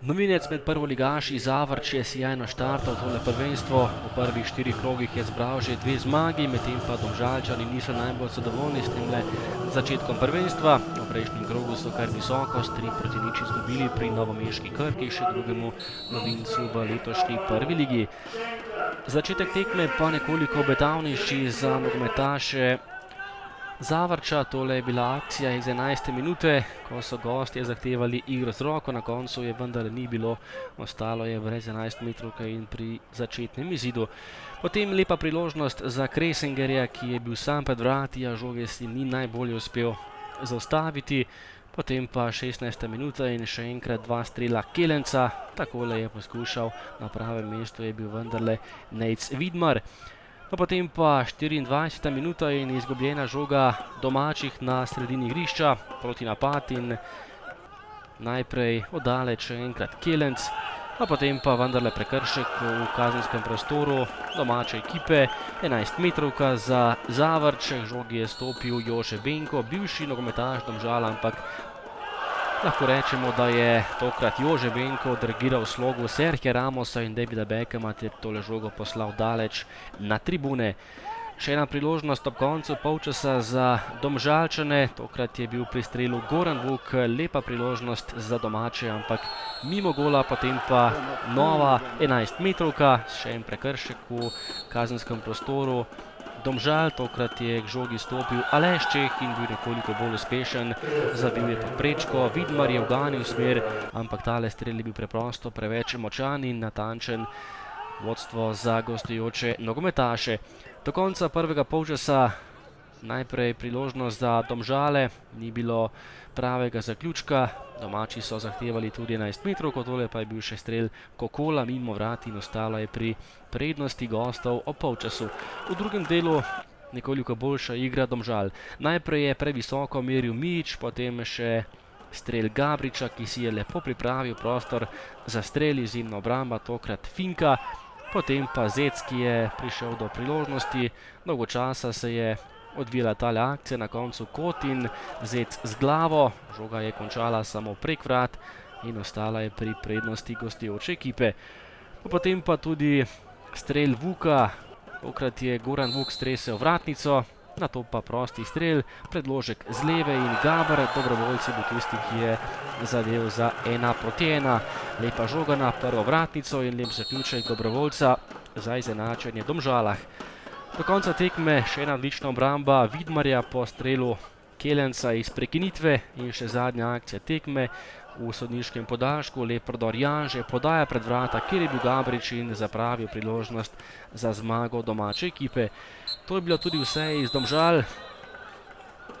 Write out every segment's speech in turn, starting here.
Novinec med prvoligaši Zavrč je sijajno štartal tole prvenstvo. V prvih 4 krogih je zbral že 2 zmagi, medtem pa Domžalčani niso najbolj zadovoljni s temle začetkom prvenstva. V prejšnjem krogu so kar visoko s 3-0 izgubili pri novomeški Krki, še drugemu novincu v letošnji prvi ligi. Začetek tekme pa nekoliko obetavnejši za nogometaše Zavrča. Tole je bila akcija iz 11. minute, ko so gostje zahtevali igro z roko, na koncu je vendar ni bilo, ostalo je brez 11 metrovke in pri začetnem izidu. Potem lepa priložnost za Kresengerja, ki je bil sam pred vrati, a žoge si ni najbolje uspel zaustaviti. Potem pa 16. minuta in še enkrat 2 strela Kelenca, takole je poskušal, na pravem mestu je bil vendarle Nejc Vidmar. Potem pa 24. minuta in izgubljena žoga domačih na sredini igrišča, proti napad in najprej oddaleč še enkrat Kelenc, potem pa vendarle prekršek v kazenskem prostoru domače ekipe, 11 metrovka za Zavrč, žogi je stopil Jože Benko, bivši nogometaš Domžal, ampak lahko rečemo, da je tokrat Jože Benko dirigiral v slogu Serhija Ramosa in Davida Beckhama ter tole žogo poslal daleč na tribune. Še ena priložnost ob koncu polčasa za Domžalčane, tokrat je bil pri strelu Goran Vuk, lepa priložnost za domače, ampak mimo gola, potem pa nova 11 metrovka, še en prekršek v kazenskem prostoru Domžal, tokrat je k žogi stopil Aleš Čeh in bil nekoliko bolj uspešen, zabil je pod prečko, Vidmar je uganil smer, ampak tale strel je bil preprosto preveč močan in natančen, vodstvo za gostujoče nogometaše. Do konca prvega polčasa najprej priložnost za Domžale, ni bilo pravega zaključka, domači so zahtevali tudi 11 metrovko, tole pa je bil še strel Kokola mimo vrat in ostalo je pri prednosti gostov ob polčasu. V drugem delu nekoliko boljša igra Domžal. Najprej je previsoko meril Mijić, potem še strel Gabriča, ki si je lepo pripravil prostor za strel, izjemna obramba, tokrat Finka, potem pa Zec, ki je prišel do priložnosti, dolgo časa se je odvijala tale akcija, na koncu kot in Zec z glavo, žoga je končala samo prek vrat in ostala je pri prednosti gostujoče ekipe. Potem pa tudi strel Vuka, tokrat je Goran Vuk stresel vratnico, nato pa prosti strel, predložek z leve in Gaber, dobrovoljci bo tisti, ki je zadev za 1-1. Lepa žoga na prvo vratnico in lep zaključek dobrovoljca za izenačenje Domžalah. Do konca tekme še ena odlična obramba Vidmarja po strelu Kelenca iz prekinitve in še zadnja akcija tekme v sodniškem podaljšku, lep prodor Janže, podaja pred vrata, kjer je bil Gabrič in zapravil priložnost za zmago domače ekipe. To je bilo tudi vse iz Domžal,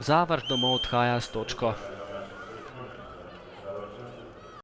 Zavrč domov odhaja s točko.